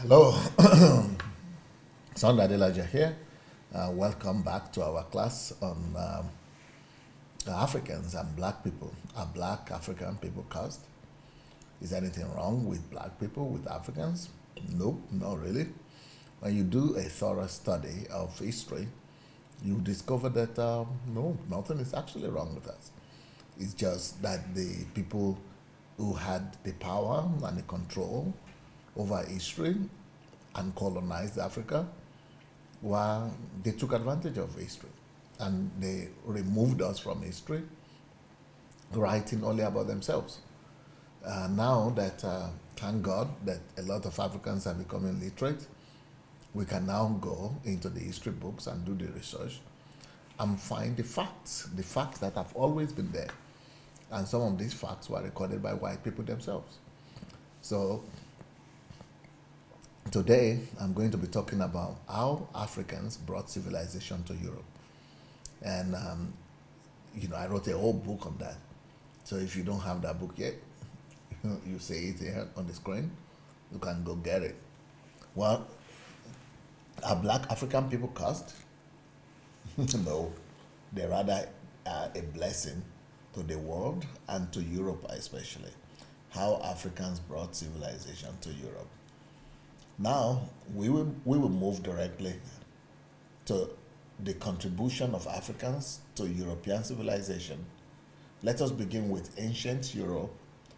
Hello, Sunday Adelaja here. Welcome back to our class on Africans and black people. Are black African people caste? Is anything wrong with black people, with Africans? Nope, not really. When you do a thorough study of history, you discover that no, nothing is actually wrong with us. It's just that the people who had the power and the control over history and colonized Africa, well, they took advantage of history and they removed us from history, writing only about themselves. Now that, thank God, that a lot of Africans are becoming literate, we can now go into the history books and do the research and find the facts that have always been there. And some of these facts were recorded by white people themselves. So today, I'm going to be talking about how Africans brought civilization to Europe. And, I wrote a whole book on that. So if you don't have that book yet, you see it here on the screen, you can go get it. Well, are black African people cursed? No, they're rather a blessing to the world and to Europe especially. How Africans brought civilization to Europe. Now, we will move directly to the contribution of Africans to European civilization. Let us begin with ancient Europe,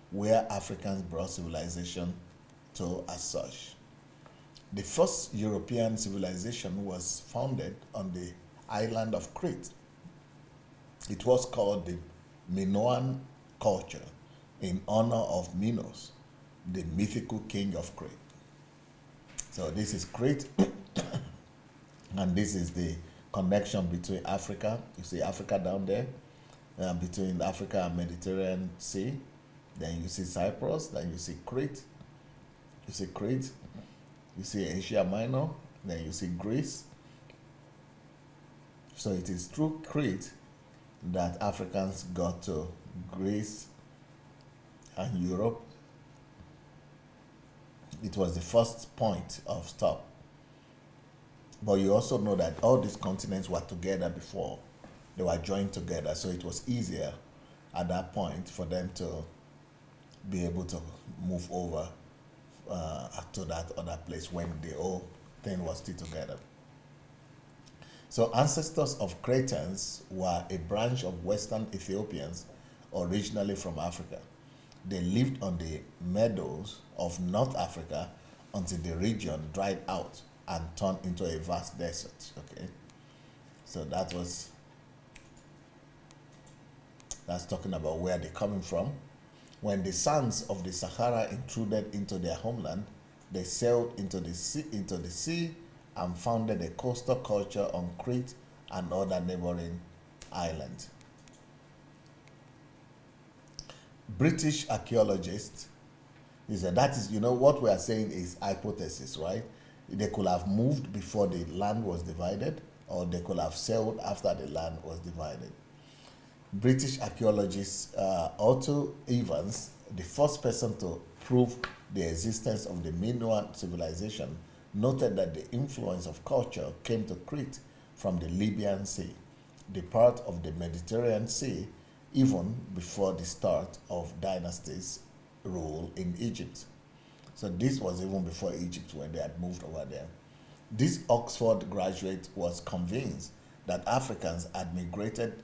where Africans brought civilization to as such. The first European civilization was founded on the island of Crete. It was called the Minoan culture in honor of Minos, the mythical king of Crete. So this is Crete, and this is the connection between Africa. You see Africa down there, between Africa and Mediterranean Sea. Then you see Cyprus, then you see Crete. You see Crete, you see Asia Minor, then you see Greece. So it is through Crete that Africans got to Greece and Europe. It was the first point of stop. But you also know that all these continents were together before. They were joined together, so it was easier at that point for them to be able to move over to that other place when the whole thing was still together. So ancestors of Cretans were a branch of Western Ethiopians originally from Africa. They lived on the meadows of North Africa until the region dried out and turned into a vast desert. Okay, so that's talking about where they're coming from. When the sands of the Sahara intruded into their homeland, they sailed into the sea and founded a coastal culture on Crete and other neighboring islands. British archaeologists, what we are saying is hypothesis, right? They could have moved before the land was divided, or they could have sailed after the land was divided. British archaeologist Otto Evans, the first person to prove the existence of the Minoan civilization, noted that the influence of culture came to Crete from the Libyan Sea, the part of the Mediterranean Sea, even before the start of dynasties rule in Egypt. So this was even before Egypt when they had moved over there. This Oxford graduate was convinced that Africans had migrated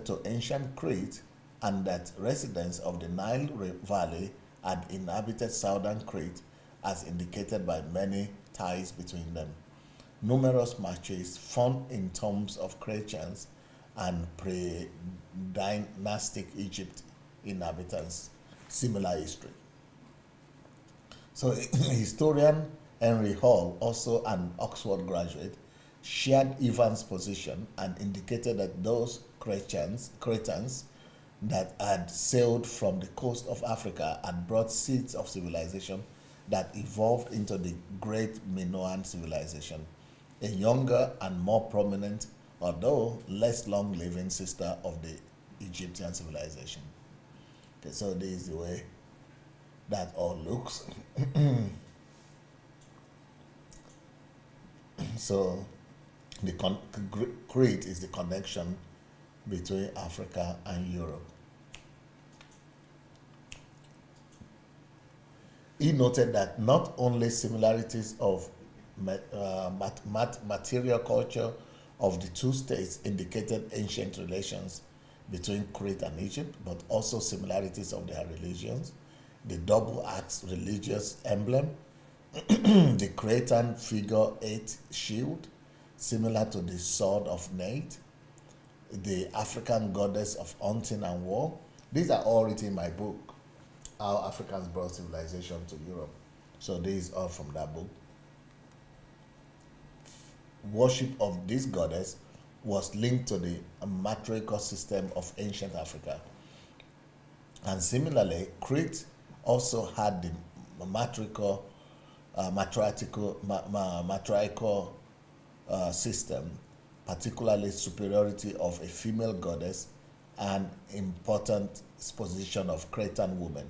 to ancient Crete and that residents of the Nile Valley had inhabited southern Crete, as indicated by many ties between them. Numerous matches found in tombs of Cretans and pre-dynastic Egypt inhabitants, similar history. So historian Henry Hall, also an Oxford graduate, shared Evans' position and indicated that those Cretans that had sailed from the coast of Africa had brought seeds of civilization that evolved into the great Minoan civilization, a younger and more prominent, although less long-living sister of the Egyptian civilization. Okay, so this is the way that all looks. So Crete is the connection between Africa and Europe. He noted that not only similarities of material culture of the two states indicated ancient relations between Crete and Egypt, but also similarities of their religions, the double-axe religious emblem, the Cretan figure 8 shield, similar to the sword of Nate, the African goddess of hunting and war. These are all written in my book, How Africans Brought Civilization to Europe. So these are from that book. Worship of this goddess was linked to the matriarchal system of ancient Africa. And similarly, Crete also had the matriarchal system, particularly superiority of a female goddess and important position of Cretan women,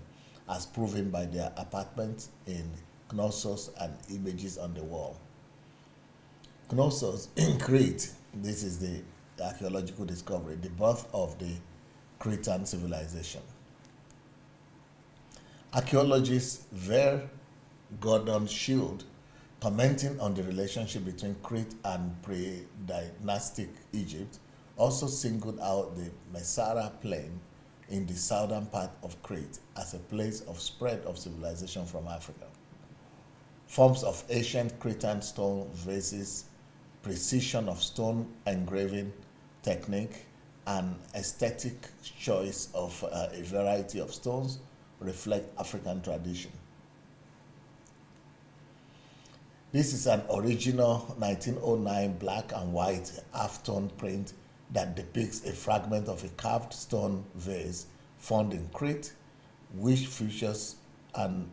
as proven by their apartments in Knossos and images on the wall. Knossos in Crete, this is the archaeological discovery, the birth of the Cretan civilization. Archaeologist VERE GORDON CHILDE, commenting on the relationship between Crete and Predynastic Egypt, also singled out the Messara Plain in the southern part of Crete as a place of spread of civilization from Africa. Forms of ancient Cretan stone vases, precision of stone engraving technique, and aesthetic choice of a variety of stones reflect African tradition. This is an original 1909 black and white half-tone print that depicts a fragment of a carved stone vase found in Crete, which features an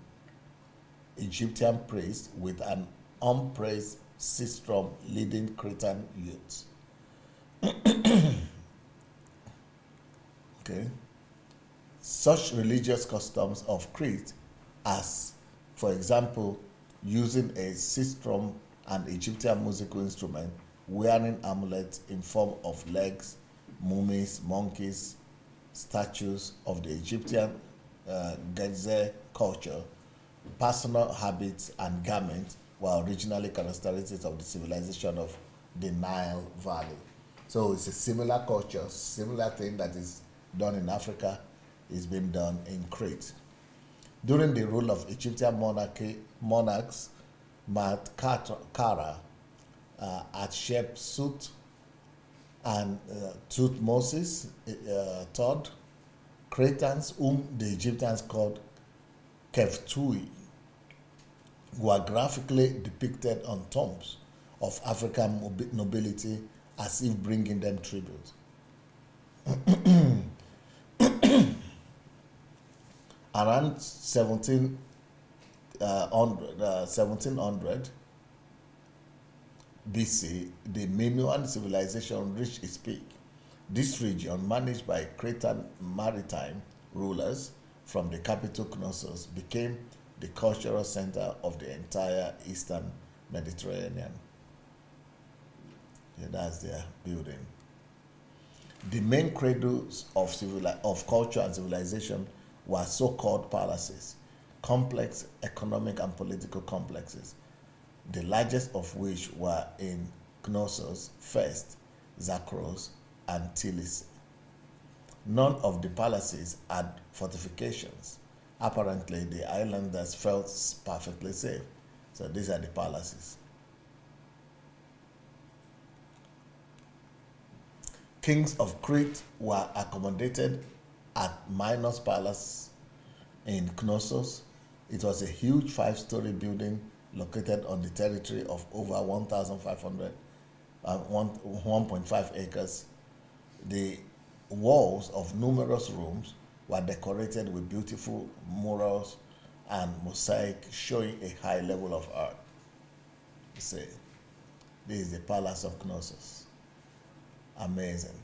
Egyptian priest with an upraised sistrum leading Cretan youths. Okay. Such religious customs of Crete as, for example, using a sistrum, an Egyptian musical instrument, wearing amulets in form of legs, mummies, monkeys, statues of the Egyptian Gerzeh culture, personal habits and garments were originally characteristics of the civilization of the Nile Valley. So it's a similar culture, similar thing that is done in Africa is being done in Crete. During the rule of Egyptian monarchs, Maatkara Hatshepsut and Thutmosis III, Cretans, whom the Egyptians called Keftiu, were graphically depicted on tombs of African nobility as if bringing them tribute. Around 1700 BC, the Minoan civilization reached its peak. This region, managed by Cretan maritime rulers from the capital Knossos, became the cultural center of the entire Eastern Mediterranean. Yeah, that's their building. The main cradles of culture and civilization were so-called palaces, complex economic and political complexes, the largest of which were in Knossos, Fest, Zakros, and Tilis. None of the palaces had fortifications. Apparently, the islanders felt perfectly safe. So these are the palaces. Kings of Crete were accommodated at Minos Palace in Knossos. It was a huge 5-story building located on the territory of over 1.5 acres. The walls of numerous rooms were decorated with beautiful murals and mosaics showing a high level of art. You see, this is the Palace of Knossos. Amazing.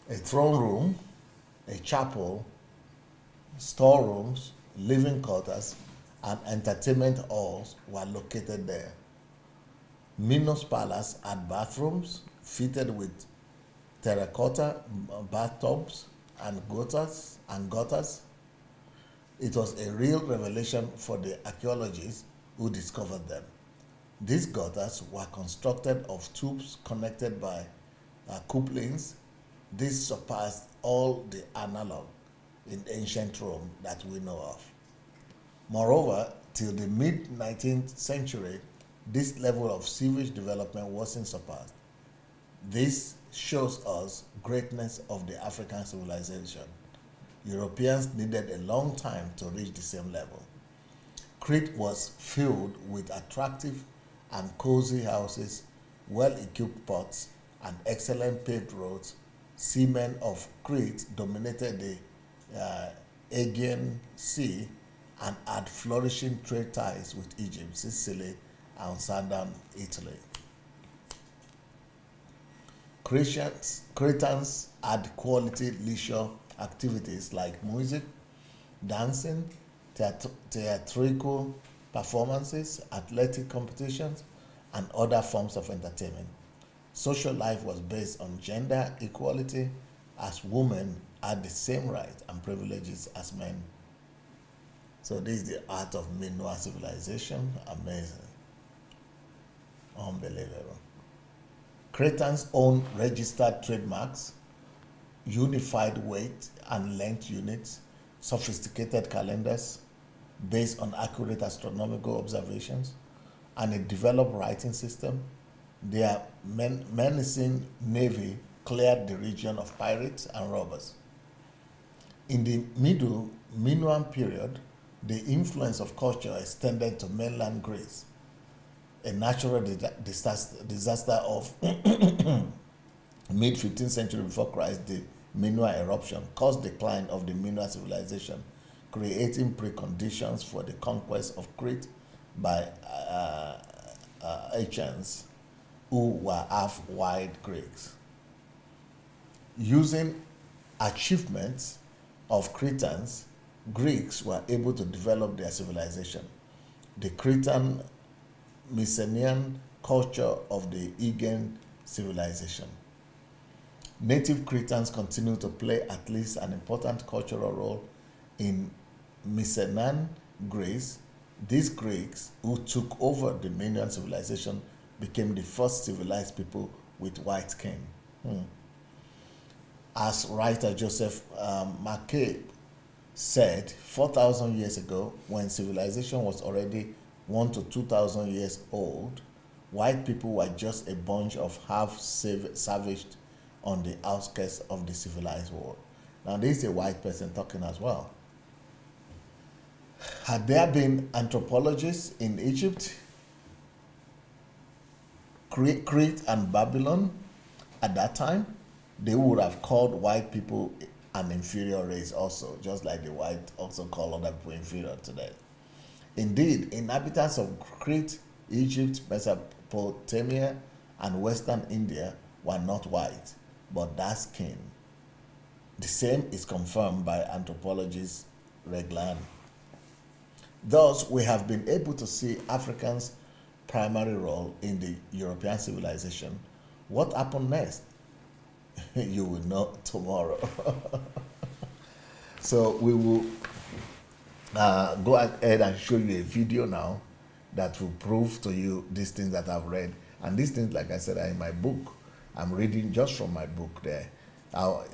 A throne room, a chapel, storerooms, living quarters, and entertainment halls were located there. Minos Palace had bathrooms fitted with terracotta bathtubs and gutters. It was a real revelation for the archaeologists who discovered them. These gutters were constructed of tubes connected by couplings. This surpassed all the analog in ancient Rome that we know of. Moreover, till the mid-19th century, this level of sewage development wasn't surpassed. This shows us greatness of the African civilization. Europeans needed a long time to reach the same level. Crete was filled with attractive and cozy houses, well-equipped ports, and excellent paved roads. Seamen of Crete dominated the Aegean Sea and had flourishing trade ties with Egypt, Sicily, and southern Italy. Cretans had quality leisure activities like music, dancing, theatrical performances, athletic competitions, and other forms of entertainment. Social life was based on gender equality, as women had the same rights and privileges as men. So this is the art of Minoan civilization. Amazing. Unbelievable. Cretans owned registered trademarks, unified weight and length units, sophisticated calendars based on accurate astronomical observations, and a developed writing system. Their menacing navy cleared the region of pirates and robbers. In the middle Minoan period, the influence of culture extended to mainland Greece. A natural disaster of mid-15th century before Christ, the Minoan eruption, caused decline of the Minoan civilization, creating preconditions for the conquest of Crete by Aegeans, who were half-white Greeks. Using achievements of Cretans, Greeks were able to develop their civilization. The Cretan Mycenaean culture of the Aegean civilization. Native Cretans continue to play at least an important cultural role in Mycenaean Greece. These Greeks who took over the Minoan civilization became the first civilized people with white skin. As writer Joseph McCabe said, 4,000 years ago, when civilization was already 1,000 to 2,000 years old, white people were just a bunch of half-savaged on the outskirts of the civilized world. Now, this is a white person talking as well. Had there been anthropologists in Egypt, Crete and Babylon at that time, they would have called white people an inferior race also, just like the white also call other people inferior today. Indeed, inhabitants of Crete, Egypt, Mesopotamia, and Western India were not white, but dark skinned. The same is confirmed by anthropologist Reglan. Thus, we have been able to see Africans' primary role in the European civilization. What happened next? You will know tomorrow. So we will go ahead and show you a video now that will prove to you these things that I've read. And these things, like I said, are in my book. I'm reading just from my book there, how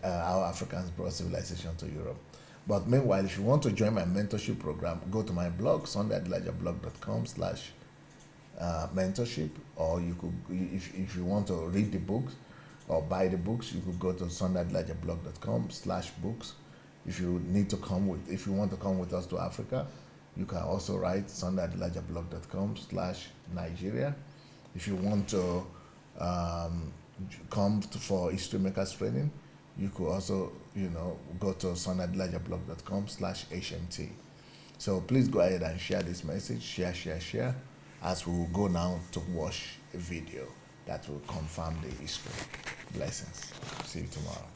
Africans brought civilization to Europe. But meanwhile, if you want to join my mentorship program, go to my blog, sundayadelajablog.com/mentorship, or you could, if you want to read the books or buy the books, you could go to sundayadelajablog.com/books. If you need to if you want to come with us to Africa, you can also write sundayadelajablog.com/Nigeria. If you want to come for History Makers training, you could also, go to sundayadelajablog.com/HMT. So please go ahead and share this message, share, as we will go now to watch a video that will confirm the history. Blessings. See you tomorrow.